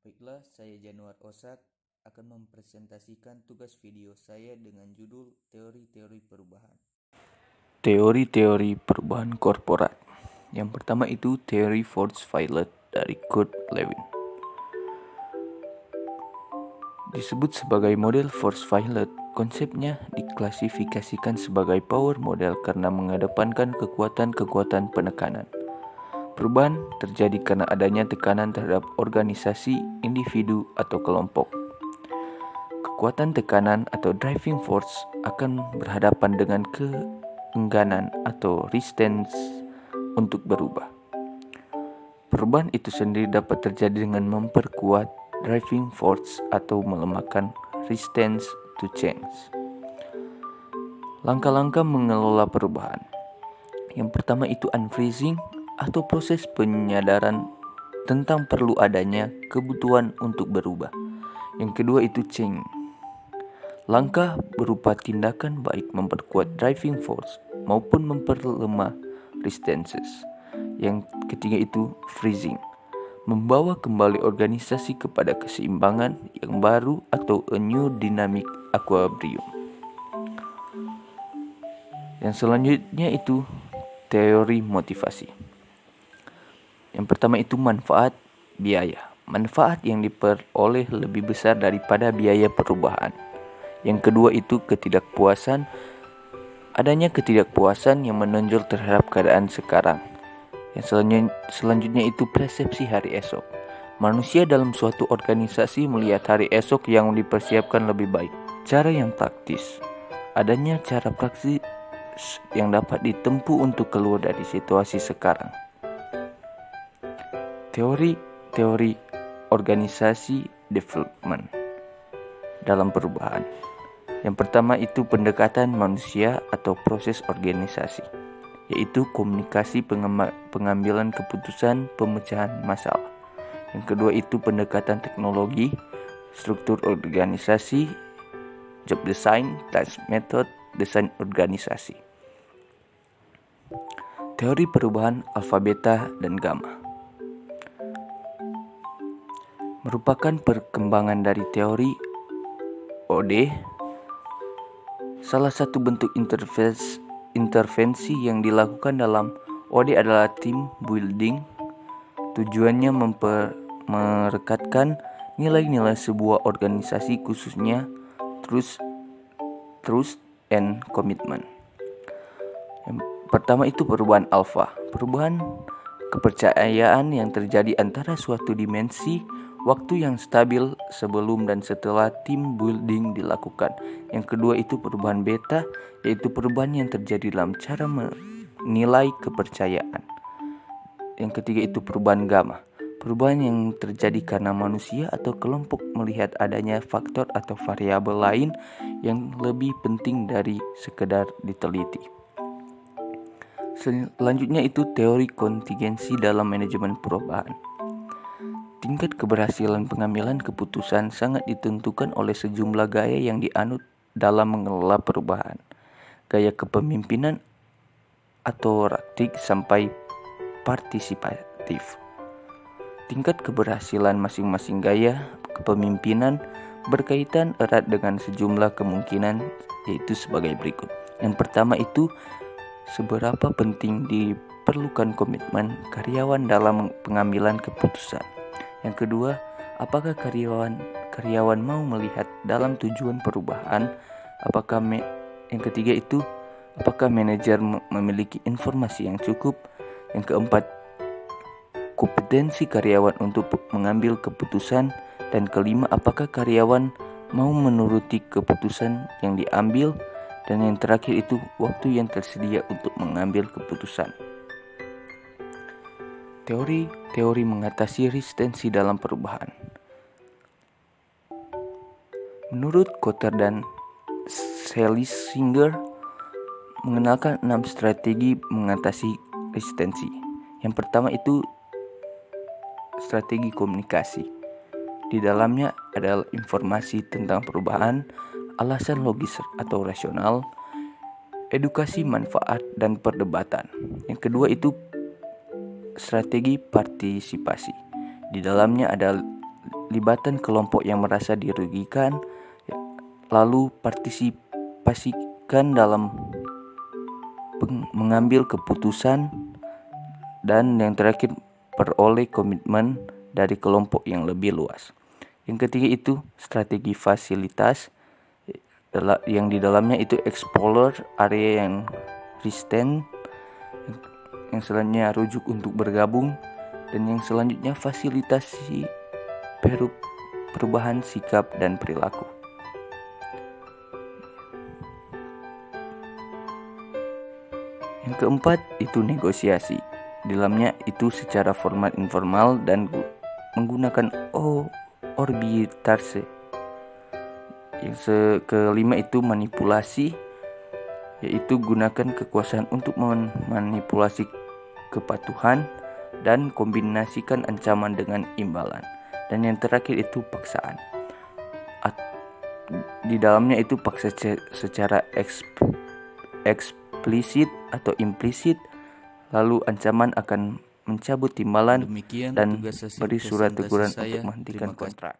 Baiklah, saya Januar Osak akan mempresentasikan tugas video saya dengan judul Teori-teori Perubahan. Teori-teori perubahan korporat. Yang pertama itu teori Force Violet dari Kurt Lewin. Disebut sebagai model Force Violet, konsepnya diklasifikasikan sebagai power model karena mengedepankan kekuatan-kekuatan penekanan. Perubahan terjadi karena adanya tekanan terhadap organisasi, individu, atau kelompok. Kekuatan tekanan atau driving force akan berhadapan dengan keengganan atau resistance untuk berubah. Perubahan itu sendiri dapat terjadi dengan memperkuat driving force atau melemahkan resistance to change. Langkah-langkah mengelola perubahan. Yang pertama itu unfreezing atau proses penyadaran tentang perlu adanya kebutuhan untuk berubah. Yang kedua itu change. Langkah berupa tindakan baik memperkuat driving force maupun memperlemah resistances. Yang ketiga itu freezing. Membawa kembali organisasi kepada keseimbangan yang baru atau a new dynamic equilibrium. Yang selanjutnya itu teori motivasi. Yang pertama itu manfaat biaya. Manfaat yang diperoleh lebih besar daripada biaya perubahan. Yang kedua itu ketidakpuasan. Adanya ketidakpuasan yang menonjol terhadap keadaan sekarang. Yang selanjutnya itu persepsi hari esok. Manusia dalam suatu organisasi melihat hari esok yang dipersiapkan lebih baik. Cara yang praktis. Adanya cara praktis yang dapat ditempuh untuk keluar dari situasi sekarang. Teori organisasi development dalam perubahan. Yang pertama itu pendekatan manusia atau proses organisasi, yaitu komunikasi pengambilan keputusan pemecahan masalah. Yang kedua itu pendekatan teknologi, struktur organisasi, job design, task method, desain organisasi. Teori perubahan alfa, beta, dan gamma merupakan perkembangan dari teori OD. Salah satu bentuk intervensi yang dilakukan dalam OD adalah team building. Tujuannya merekatkan nilai-nilai sebuah organisasi, khususnya trust and commitment. Yang pertama itu perubahan alfa. Perubahan kepercayaan yang terjadi antara suatu dimensi waktu yang stabil sebelum dan setelah team building dilakukan. Yang kedua itu perubahan beta, yaitu perubahan yang terjadi dalam cara menilai kepercayaan. Yang ketiga itu perubahan gamma. Perubahan yang terjadi karena manusia atau kelompok melihat adanya faktor atau variabel lain yang lebih penting dari sekedar diteliti. Selanjutnya itu teori kontingensi dalam manajemen perubahan. Tingkat keberhasilan pengambilan keputusan sangat ditentukan oleh sejumlah gaya yang dianut dalam mengelola perubahan. Gaya kepemimpinan atau raktik sampai partisipatif. Tingkat keberhasilan masing-masing gaya kepemimpinan berkaitan erat dengan sejumlah kemungkinan, yaitu sebagai berikut. Yang pertama itu seberapa penting diperlukan komitmen karyawan dalam pengambilan keputusan. Yang kedua, apakah karyawan mau melihat dalam tujuan perubahan? Yang ketiga itu apakah manajer memiliki informasi yang cukup? Yang keempat, kompetensi karyawan untuk mengambil keputusan. Dan kelima, apakah karyawan mau menuruti keputusan yang diambil? Dan yang terakhir itu waktu yang tersedia untuk mengambil keputusan. Teori mengatasi resistensi dalam perubahan. Menurut Kotter dan Schlesinger mengenalkan 6 strategi mengatasi resistensi. Yang pertama itu strategi komunikasi. Di dalamnya adalah informasi tentang perubahan, alasan logis atau rasional, edukasi manfaat, dan perdebatan. Yang kedua itu strategi partisipasi. Di dalamnya ada keterlibatan kelompok yang merasa dirugikan, lalu partisipasikan dalam mengambil keputusan, dan yang terakhir peroleh komitmen dari kelompok yang lebih luas. Yang ketiga itu strategi fasilitas, yang di dalamnya itu explore area yang resisten, yang selanjutnya rujuk untuk bergabung, dan yang selanjutnya fasilitasi perubahan sikap dan perilaku. Yang keempat itu negosiasi. Di dalamnya itu secara formal informal dan menggunakan arbitrase. Yang kelima itu manipulasi, yaitu gunakan kekuasaan untuk memanipulasi kepatuhan dan kombinasikan ancaman dengan imbalan. Dan yang terakhir itu paksaan. Di dalamnya itu paksa secara eksplisit atau implisit, lalu ancaman akan mencabut timbalan dan beri surat teguran untuk menghentikan kontrak.